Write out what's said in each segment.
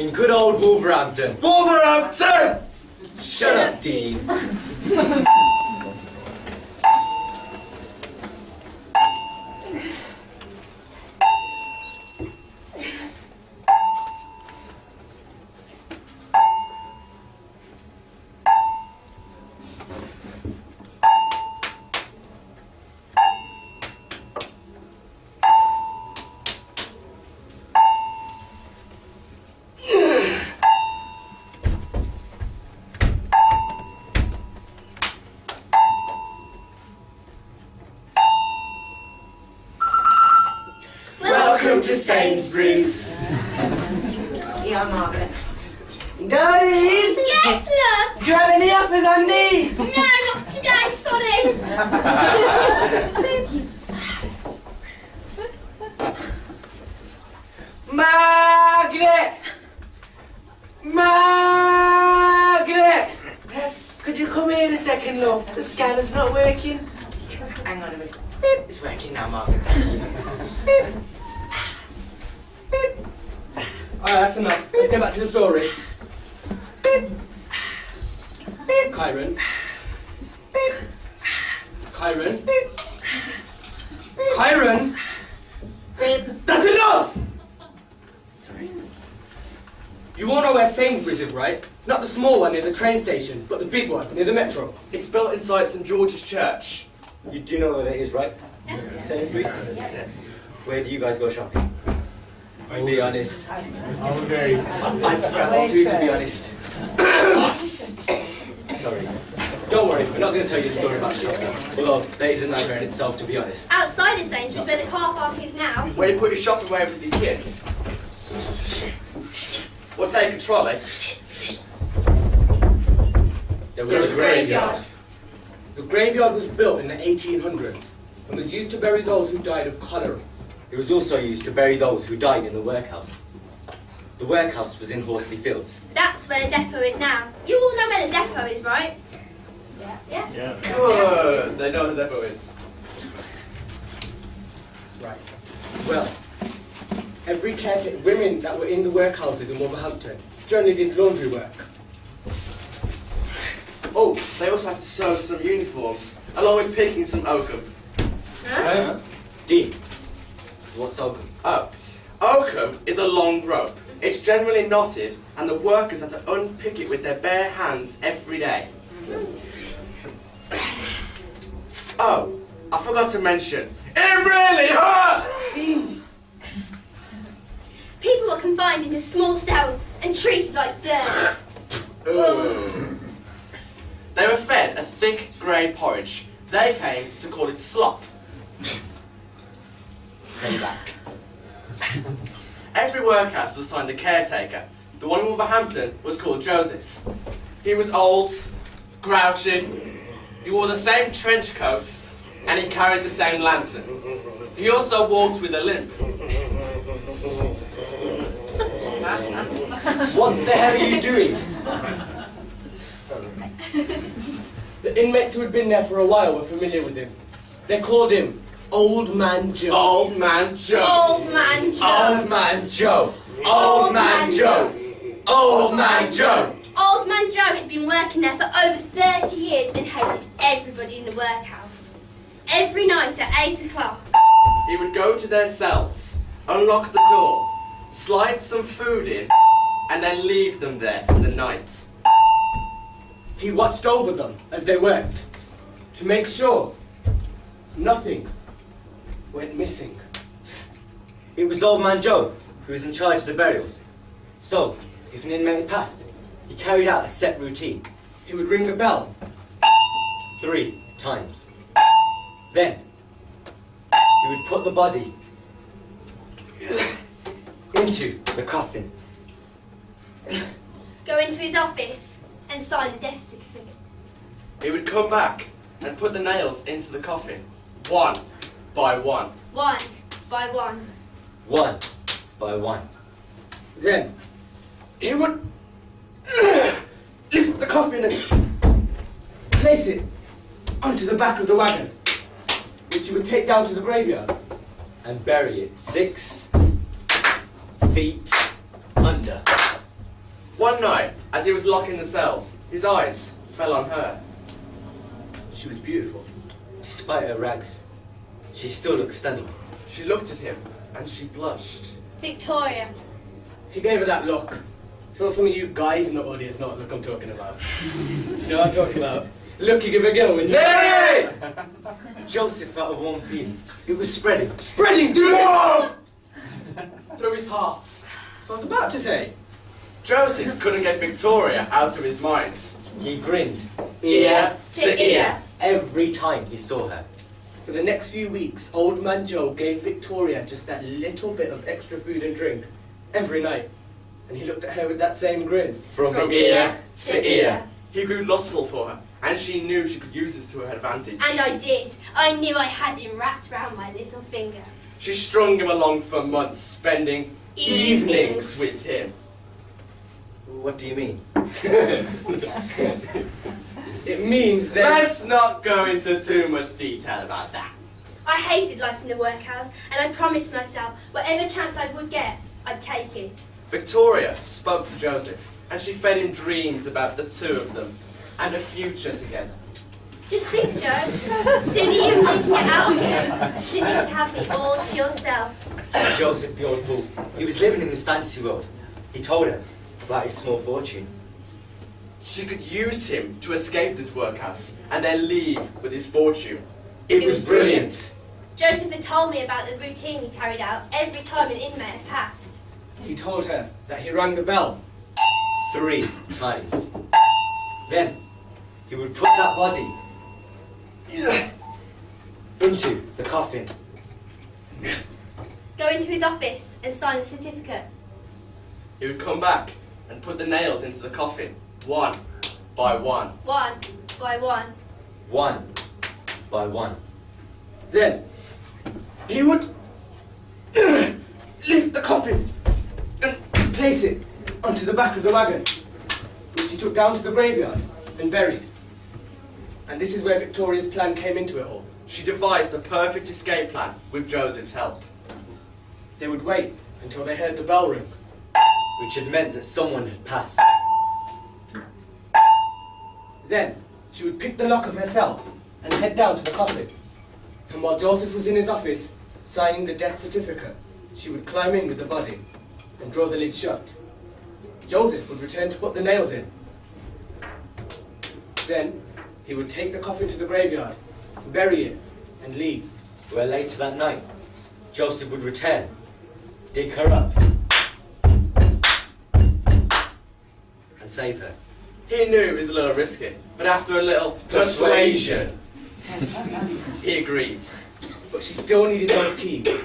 In good old Wolverhampton. Wolverhampton! Shut up, Dean. Welcome to Sainsbury's. Yeah, Margaret. Darling! Yes, love! Do you have any offers on these? No, not today, sorry. Margaret! Margaret! Yes, could you come here a second, love? The scanner's not working. Hang on a minute. Beep. It's working now, Margaret. Beep. Beep. Alright, that's enough. Let's get back to the story. Beep. Beep. Kyron. Beep. Kyron. Beep. Beep. Kyron. Beep. That's enough! Sorry. You all know where Sainsbury's is, right? Not the small one near the train station, but the big one near the metro. It's built inside St George's Church. You do know where that is, right? Sainsbury's? Yeah. Where do you guys go shopping? I'll be honest. Okay. I prefer to be honest. Sorry. Don't worry, we're not going to tell you the story about shopping. Although, that is a nightmare in itself, to be honest. Outside of Sainsbury's, where the car park is now. Where you put your shopping away with your kids. Or take a trolley. There was a graveyard. The graveyard was built in the 1800s and was used to bury those who died of cholera. It was also used to bury those who died in the workhouse. The workhouse was in Horsley Fields. That's where the depot is now. You all know where the depot is, right? Yeah. Good. They know what the depot is. Right. Well, every caretaker, women that were in the workhouses in Wolverhampton generally did laundry work. Oh, they also had to sew some uniforms, along with picking some oakum. Huh? Dean, what's oakum? Oh, oakum is a long rope. It's generally knotted, and the workers had to unpick it with their bare hands every day. Oh, I forgot to mention, it really hurt! People were confined into small cells and treated like dirt. They were fed a thick grey porridge. They came to call it slop. Payback. Every workhouse was assigned a caretaker. The one in Wolverhampton was called Joseph. He was old, grouchy, he wore the same trench coat, and he carried the same lantern. He also walked with a limp. What the hell are you doing? The inmates who had been there for a while were familiar with him. They called him Old Man Joe. Old Man Joe. Old Man Joe. Old Man Joe. Old Man Joe. Old Man Joe. Old Man Joe had been working there for over 30 years and hated everybody in the workhouse. Every night at 8 o'clock. He would go to their cells, unlock the door, slide some food in, and then leave them there for the night. He watched over them as they worked to make sure nothing went missing. It was Old Man Joe who was in charge of the burials. So, if an inmate passed, he carried out a set routine. He would ring the bell 3 times. Then, he would put the body into the coffin. Go into his office and sign the death certificate. He would come back and put the nails into the coffin, one by one. One by one. One by one. Then, he would lift the coffin and place it onto the back of the wagon, which he would take down to the graveyard and bury it 6 feet under. One night, as he was locking the cells, his eyes fell on her. She was beautiful. Despite her rags, she still looked stunning. She looked at him and she blushed. Victoria. He gave her that look. So some of you guys in the audience know what look I'm talking about. You know what I'm talking about? Look you give a girl when you... Hey! Joseph felt a warm feeling. It was spreading. Spreading through love! Through his heart. So I was about to say. Joseph couldn't get Victoria out of his mind. He grinned Ear to ear. every time he saw her. For the next few weeks, Old Man Joe gave Victoria just that little bit of extra food and drink every night. And he looked at her with that same grin. From ear to ear. He grew lustful for her, and she knew she could use this to her advantage. And I did. I knew I had him wrapped round my little finger. She strung him along for months, spending evenings with him. What do you mean? It means that... Let's not go into too much detail about that. I hated life in the workhouse, and I promised myself whatever chance I would get, I'd take it. Victoria spoke to Joseph, and she fed him dreams about the two of them and a future together. Just think, Joe. Sooner you can get out of here, sooner you can have me all to yourself. Joseph, the old fool. He was living in this fantasy world. He told her about his small fortune. She could use him to escape this workhouse and then leave with his fortune. It was brilliant. Joseph had told me about the routine he carried out every time an inmate had passed. He told her that he rang the bell. 3 times. Then he would put that body into the coffin. Go into his office and sign the certificate. He would come back and put the nails into the coffin, one by one. One by one. 1 by 1. Then he would lift the coffin and place it onto the back of the wagon, which he took down to the graveyard and buried. And this is where Victoria's plan came into it all. She devised the perfect escape plan with Joseph's help. They would wait until they heard the bell ring. Which had meant that someone had passed. Then she would pick the lock of her cell and head down to the coffin. And while Joseph was in his office signing the death certificate, she would climb in with the body and draw the lid shut. Joseph would return to put the nails in. Then he would take the coffin to the graveyard, bury it, and leave. Where later that night, Joseph would return, dig her up, and save her. He knew it was a little risky, but after a little persuasion, he agreed. But she still needed those keys.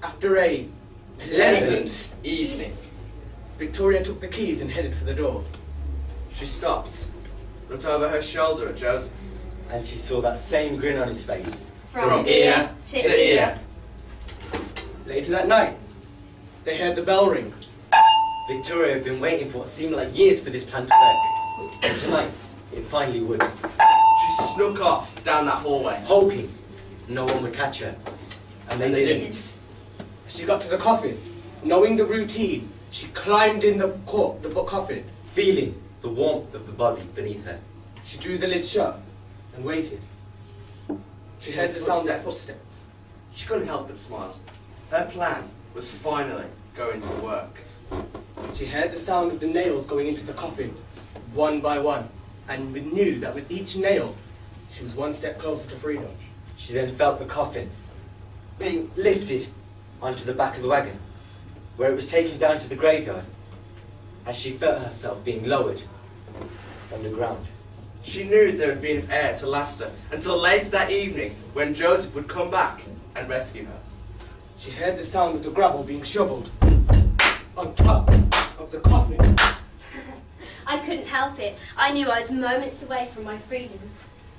After a Pleasant evening. Victoria took the keys and headed for the door. She stopped, looked over her shoulder at Joseph. And she saw that same grin on his face. From ear to ear. Later that night, they heard the bell ring. Victoria had been waiting for what seemed like years for this plan to work. And tonight, it finally would. She snuck off down that hallway. Hoping no one would catch her. And they didn't. As she got to the coffin, knowing the routine, she climbed in the coffin. Feeling the warmth of the body beneath her. She drew the lid shut and waited. She heard the sound of footsteps. She couldn't help but smile. Her plan was finally going to work. She heard the sound of the nails going into the coffin, one by one, and knew that with each nail, she was one step closer to freedom. She then felt the coffin being lifted onto the back of the wagon, where it was taken down to the graveyard, as she felt herself being lowered underground. She knew there would be enough air to last her until later that evening when Joseph would come back and rescue her. She heard the sound of the gravel being shoveled on top of the coffin. I couldn't help it. I knew I was moments away from my freedom.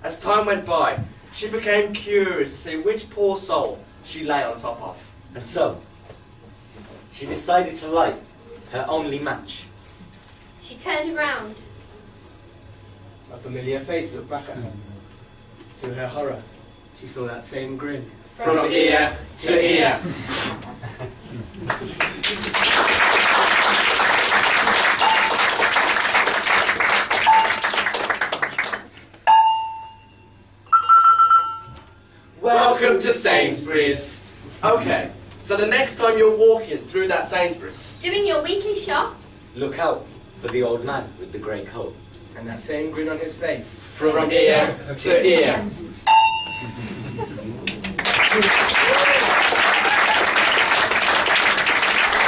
As time went by, she became curious to see which poor soul she lay on top of. And so, she decided to light her only match. She turned around. A familiar face looked back at her. To her horror, she saw that same grin. From ear to ear. Welcome to Sainsbury's. Okay, so the next time you're walking through that Sainsbury's, Doing your weekly shop? Look out for the old man with the grey coat. And that same grin on his face. from ear to ear.